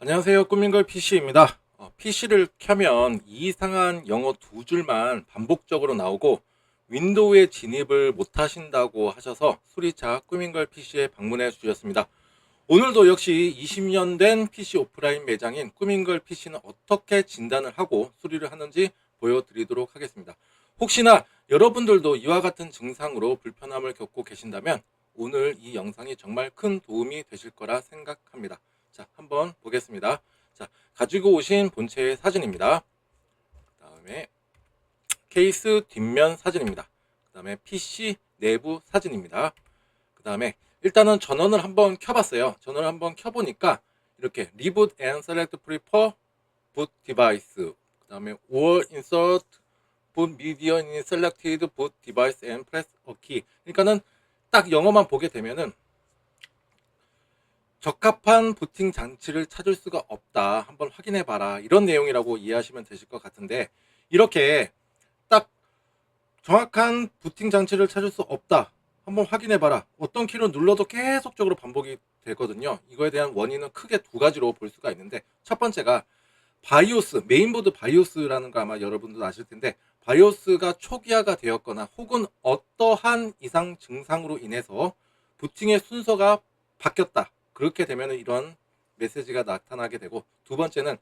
안녕하세요. 꾸민걸 PC입니다. PC를 켜면 이상한 영어 두 줄만 반복적으로 나오고 윈도우에 진입을 못 하신다고 하셔서 수리차 꾸민걸 PC에 방문해 주셨습니다. 오늘도 역시 20년 된 PC 오프라인 매장인 꾸민걸 PC는 어떻게 진단을 하고 수리를 하는지 보여드리도록 하겠습니다. 혹시나 여러분들도 이와 같은 증상으로 불편함을 겪고 계신다면 오늘 이 영상이 정말 큰 도움이 되실 거라 생각합니다. 자, 한번 보겠습니다. 자, 가지고 오신 본체의 사진입니다. 그 다음에 케이스 뒷면 사진입니다. 그 다음에 PC 내부 사진입니다. 그 다음에 일단은 전원을 한번 켜봤어요. 전원을 한번 켜보니까 이렇게 Reboot and Select Prepare Boot Device, 그 다음에 or Insert Boot Media in Selected Boot Device and Press a Key. 그러니까는 딱 영어만 보게 되면은 적합한 부팅 장치를 찾을 수가 없다. 한번 확인해 봐라. 이런 내용이라고 이해하시면 되실 것 같은데, 이렇게 딱 정확한 부팅 장치를 찾을 수 없다. 한번 확인해 봐라. 어떤 키를 눌러도 계속적으로 반복이 되거든요. 이거에 대한 원인은 크게 두 가지로 볼 수가 있는데, 첫 번째가 바이오스, 메인보드 바이오스라는 거 아마 여러분도 아실 텐데, 바이오스가 초기화가 되었거나 혹은 어떠한 이상 증상으로 인해서 부팅의 순서가 바뀌었다. 그렇게 되면 이런 메시지가 나타나게 되고, 두 번째는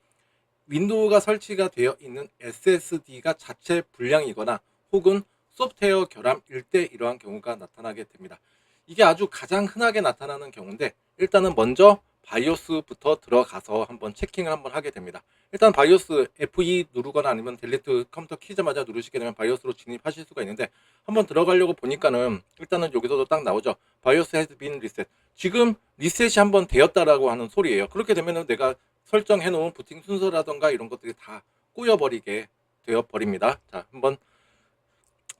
윈도우가 설치가 되어 있는 SSD가 자체 불량이거나 혹은 소프트웨어 결함일 때 이러한 경우가 나타나게 됩니다. 이게 아주 가장 흔하게 나타나는 경우인데, 일단은 먼저 바이오스부터 들어가서 한번 체킹을 한번 하게 됩니다. 일단 바이오스 F2 누르거나 아니면 델리트 컴퓨터 키자마자 누르시게 되면 바이오스로 진입하실 수가 있는데, 한번 들어가려고 보니까는 일단은 여기서도 딱 나오죠. 바이오스 has been reset. 지금 리셋이 한번 되었다라고 하는 소리예요. 그렇게 되면은 내가 설정해 놓은 부팅 순서라던가 이런 것들이 다 꼬여버리게 되어 버립니다. 자, 한번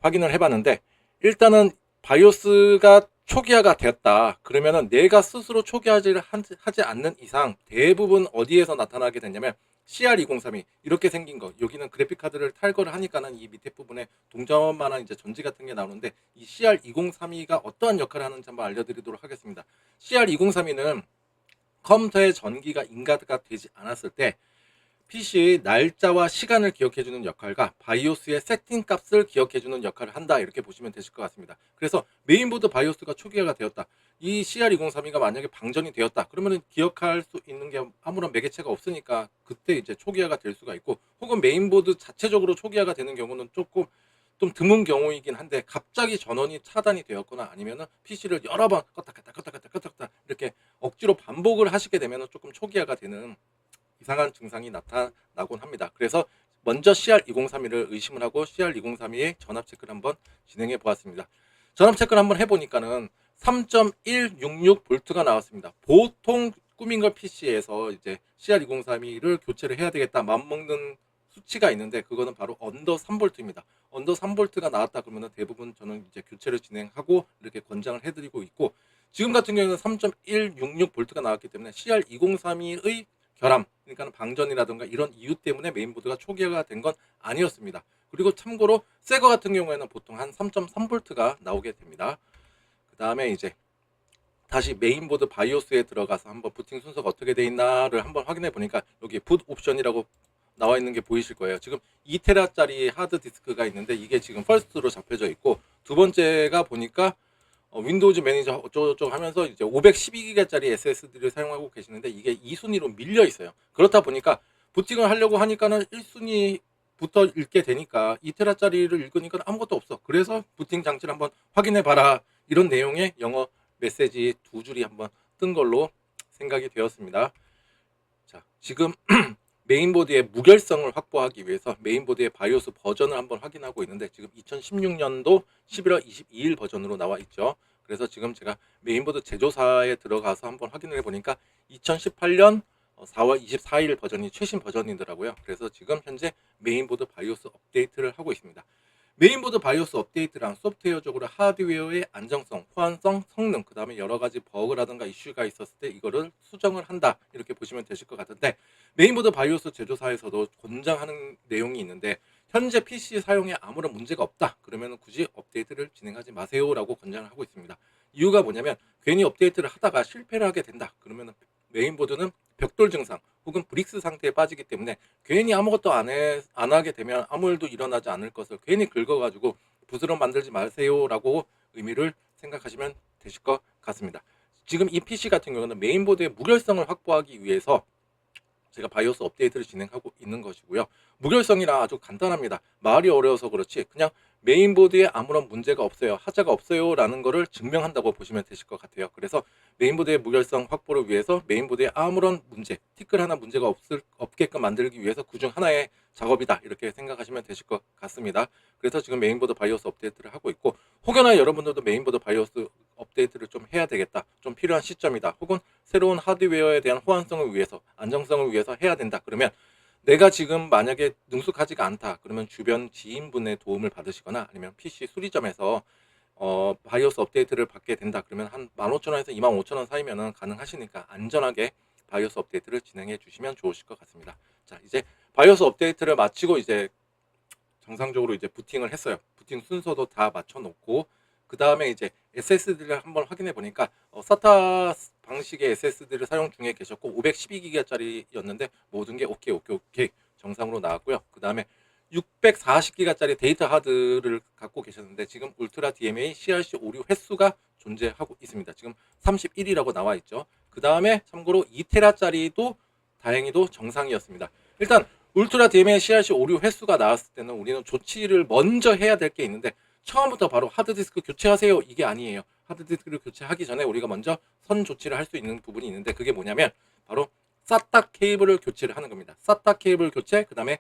확인을 해봤는데, 일단은 바이오스가 초기화가 되었다. 그러면은 내가 스스로 초기화를 하지 않는 이상 대부분 어디에서 나타나게 되냐면 CR2032 이렇게 생긴 거, 여기는 그래픽 카드를 탈거를 하니까는 이 밑에 부분에 동전만한 이제 전지 같은 게 나오는데, 이 CR2032가 어떠한 역할을 하는지 한번 알려드리도록 하겠습니다. CR2032는 컴퓨터의 전기가 인가가 되지 않았을 때 PC의 날짜와 시간을 기억해주는 역할과 바이오스의 세팅 값을 기억해주는 역할을 한다. 이렇게 보시면 되실 것 같습니다. 그래서 메인보드 바이오스가 초기화가 되었다. 이 CR2032가 만약에 방전이 되었다. 그러면 기억할 수 있는 게 아무런 매개체가 없으니까 그때 이제 초기화가 될 수가 있고, 혹은 메인보드 자체적으로 초기화가 되는 경우는 조금 좀 드문 경우이긴 한데, 갑자기 전원이 차단이 되었거나 아니면은 PC를 여러 번 껐다 이렇게 억지로 반복을 하시게 되면은 조금 초기화가 되는 이상한 증상이 나타나곤 합니다. 그래서 먼저 CR2032를 의심을 하고 CR2032의 전압 체크를 한번 진행해 보았습니다. 전압 체크를 한번 해보니까는 3.166V가 나왔습니다. 보통 꾸민걸 PC에서 이제 CR2032를 교체를 해야 되겠다 맘먹는 수치가 있는데, 그거는 바로 언더 3V입니다. 언더 3V가 나왔다 그러면 대부분 저는 이제 교체를 진행하고 이렇게 권장을 해드리고 있고, 지금 같은 경우에는 3.166V가 나왔기 때문에 CR2032의 결함, 그러니까 방전이라든가 이런 이유 때문에 메인보드가 초기화가 된 건 아니었습니다. 그리고 참고로 새 거 같은 경우에는 보통 한 3.3V가 나오게 됩니다. 그 다음에 이제 다시 메인보드 바이오스에 들어가서 한번 부팅 순서가 어떻게 돼 있나를 한번 확인해 보니까, 여기 붓 옵션이라고 나와 있는 게 보이실 거예요. 지금 2테라짜리 하드 디스크가 있는데 이게 지금 퍼스트로 잡혀져 있고, 두 번째가 보니까 윈도우즈 매니저 어쩌고저쩌고 하면서 이제 512기가짜리 SSD를 사용하고 계시는데 이게 2순위로 밀려 있어요. 그렇다 보니까 부팅을 하려고 하니까는 1순위부터 읽게 되니까 2테라짜리를 읽으니까 아무것도 없어. 그래서 부팅 장치를 한번 확인해 봐라. 이런 내용의 영어 메시지 두 줄이 한번 뜬 걸로 생각이 되었습니다. 자, 지금 메인보드의 무결성을 확보하기 위해서 메인보드의 바이오스 버전을 한번 확인하고 있는데, 지금 2016년도 11월 22일 버전으로 나와 있죠. 그래서 지금 제가 메인보드 제조사에 들어가서 한번 확인을 해보니까 2018년 4월 24일 버전이 최신 버전이더라고요. 그래서 지금 현재 메인보드 바이오스 업데이트를 하고 있습니다. 메인보드 바이오스 업데이트랑 소프트웨어적으로 하드웨어의 안정성, 호환성, 성능, 그 다음에 여러 가지 버그라든가 이슈가 있었을 때 이거를 수정을 한다. 이렇게 보시면 되실 것 같은데, 메인보드 바이오스 제조사에서도 권장하는 내용이 있는데, 현재 PC 사용에 아무런 문제가 없다. 그러면 굳이 업데이트를 진행하지 마세요라고 권장을 하고 있습니다. 이유가 뭐냐면, 괜히 업데이트를 하다가 실패를 하게 된다. 그러면 메인보드는 벽돌 증상 혹은 브릭스 상태에 빠지기 때문에 괜히 아무것도 안 하게 되면 아무 일도 일어나지 않을 것을 괜히 긁어가지고 부스럼 만들지 마세요라고 의미를 생각하시면 되실 것 같습니다. 지금 이 PC 같은 경우는 메인보드의 무결성을 확보하기 위해서 제가 바이오스 업데이트를 진행하고 있는 것이고요. 무결성이라 아주 간단합니다. 말이 어려워서 그렇지 그냥 메인보드에 아무런 문제가 없어요, 하자가 없어요 라는 거를 증명한다고 보시면 되실 것 같아요. 그래서 메인보드의 무결성 확보를 위해서 메인보드에 아무런 문제, 티끌 하나 문제가 없게끔 만들기 위해서 그중 하나의 작업이다 이렇게 생각하시면 되실 것 같습니다. 그래서 지금 메인보드 바이오스 업데이트를 하고 있고, 혹여나 여러분들도 메인보드 바이오스 업데이트를 좀 해야 되겠다, 좀 필요한 시점이다, 혹은 새로운 하드웨어에 대한 호환성을 위해서, 안정성을 위해서 해야 된다 그러면, 내가 지금 만약에 능숙하지가 않다 그러면 주변 지인분의 도움을 받으시거나 아니면 PC 수리점에서 바이오스 업데이트를 받게 된다 그러면 한 15,000원에서 25,000원 사이면은 가능하시니까 안전하게 바이오스 업데이트를 진행해 주시면 좋으실 것 같습니다. 자, 이제 바이오스 업데이트를 마치고 이제 정상적으로 이제 부팅을 했어요. 부팅 순서도 다 맞춰 놓고 그 다음에 이제 SSD를 한번 확인해 보니까 SATA 방식의 SSD를 사용 중에 계셨고 512기가짜리였는데 모든 게 오케이 정상으로 나왔고요. 그 다음에 640기가짜리 데이터 하드를 갖고 계셨는데 지금 울트라 DMA CRC 오류 횟수가 존재하고 있습니다. 지금 31이라고 나와 있죠. 그 다음에 참고로 2테라짜리도 다행히도 정상이었습니다. 일단 울트라 DMA CRC 오류 횟수가 나왔을 때는 우리는 조치를 먼저 해야 될 게 있는데, 처음부터 바로 하드디스크 교체하세요 이게 아니에요. 하드디스크를 교체하기 전에 우리가 먼저 선 조치를 할 수 있는 부분이 있는데, 그게 뭐냐면 바로 SATA 케이블을 교체를 하는 겁니다. SATA 케이블 교체, 그 다음에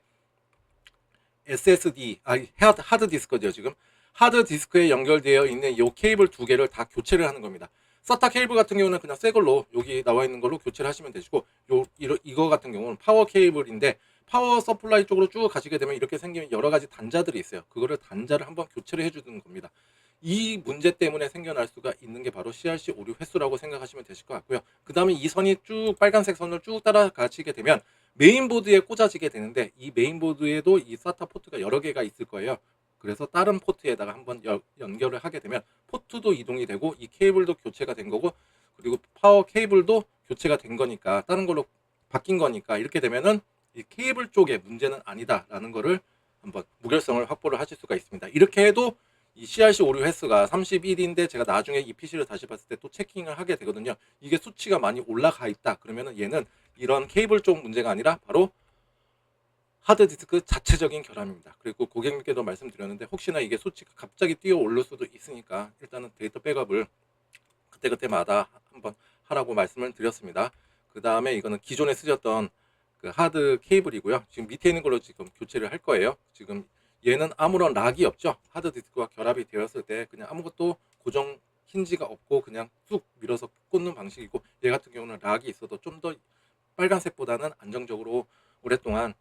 SSD, 하드디스크죠. 지금 하드디스크에 연결되어 있는 이 케이블 두 개를 다 교체를 하는 겁니다. SATA 케이블 같은 경우는 그냥 새 걸로 여기 나와 있는 걸로 교체를 하시면 되시고, 이거 같은 경우는 파워 케이블인데 파워 서플라이 쪽으로 쭉 가시게 되면 이렇게 생기면 여러 가지 단자들이 있어요. 그거를 단자를 한번 교체를 해주는 겁니다. 이 문제 때문에 생겨날 수가 있는 게 바로 CRC 오류 횟수라고 생각하시면 되실 것 같고요. 그 다음에 이 선이 쭉 빨간색 선을 쭉 따라가시게 되면 메인보드에 꽂아지게 되는데, 이 메인보드에도 이 SATA 포트가 여러 개가 있을 거예요. 그래서 다른 포트에다가 한번 연결을 하게 되면 포트도 이동이 되고 이 케이블도 교체가 된 거고, 그리고 파워 케이블도 교체가 된 거니까, 다른 걸로 바뀐 거니까, 이렇게 되면은 이 케이블 쪽에 문제는 아니다라는 거를 한번 무결성을 확보를 하실 수가 있습니다. 이렇게 해도 이 CRC 오류 횟수가 31인데 제가 나중에 이 PC를 다시 봤을 때 또 체킹을 하게 되거든요. 이게 수치가 많이 올라가 있다 그러면은 얘는 이런 케이블 쪽 문제가 아니라 바로 하드디스크 자체적인 결함입니다. 그리고 고객님께도 말씀드렸는데, 혹시나 이게 수치가 갑자기 뛰어 오를 수도 있으니까 일단은 데이터 백업을 그때그때마다 한번 하라고 말씀을 드렸습니다. 그 다음에 이거는 기존에 쓰셨던 그 하드 케이블이고요. 지금 밑에 있는 걸로 지금 교체를 할 거예요. 지금 얘는 아무런 락이 없죠. 하드디스크와 결합이 되었을 때 그냥 아무것도 고정 힌지가 없고 그냥 쑥 밀어서 꽂는 방식이고, 얘 같은 경우는 락이 있어도 좀 더 빨간색보다는 안정적으로 오랫동안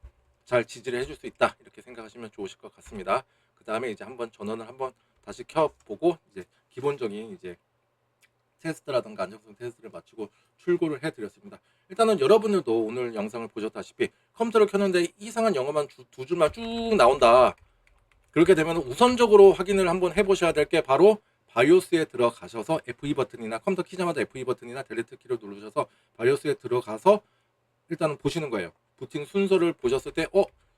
잘 지지를 해줄 수 있다 이렇게 생각하시면 좋으실 것 같습니다. 그 다음에 이제 한번 전원을 한번 다시 켜보고 이제 기본적인 이제 테스트라든가 안정성 테스트를 마치고 출고를 해드렸습니다. 일단은 여러분들도 오늘 영상을 보셨다시피 컴퓨터를 켰는데 이상한 영어만 두 줄만 쭉 나온다. 그렇게 되면 우선적으로 확인을 한번 해보셔야 될 게 바로 바이오스에 들어가셔서 F2 버튼이나 컴퓨터 키자마자 F2 버튼이나 델리트 키를 누르셔서 바이오스에 들어가서 일단은 보시는 거예요. 부팅 순서를 보셨을 때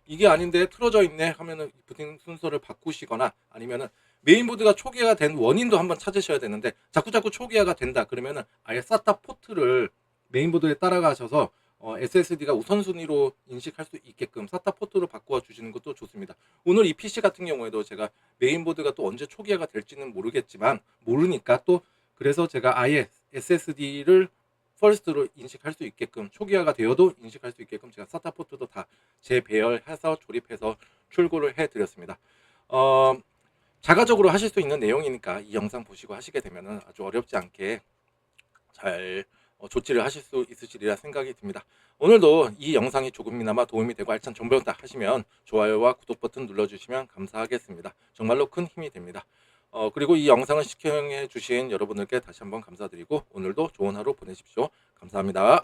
이게 아닌데 틀어져 있네 하면은 부팅 순서를 바꾸시거나, 아니면은 메인보드가 초기화가 된 원인도 한번 찾으셔야 되는데 자꾸 초기화가 된다 그러면은 아예 SATA 포트를 메인보드에 따라가셔서 SSD가 우선순위로 인식할 수 있게끔 SATA 포트로 바꾸어 주시는 것도 좋습니다. 오늘 이 PC 같은 경우에도 제가 메인보드가 또 언제 초기화가 될지는 모르겠지만, 모르니까 또 그래서 제가 아예 SSD를 퍼스트로 인식할 수 있게끔, 초기화가 되어도 인식할 수 있게끔 제가 SATA 포트도 다 재배열해서 조립해서 출고를 해드렸습니다. 자가적으로 하실 수 있는 내용이니까 이 영상 보시고 하시게 되면 아주 어렵지 않게 잘 조치를 하실 수 있으시리라 생각이 듭니다. 오늘도 이 영상이 조금이나마 도움이 되고 알찬 정보였다 하시면 좋아요와 구독 버튼 눌러주시면 감사하겠습니다. 정말로 큰 힘이 됩니다. 그리고 이 영상을 시청해 주신 여러분들께 다시 한번 감사드리고 오늘도 좋은 하루 보내십시오. 감사합니다.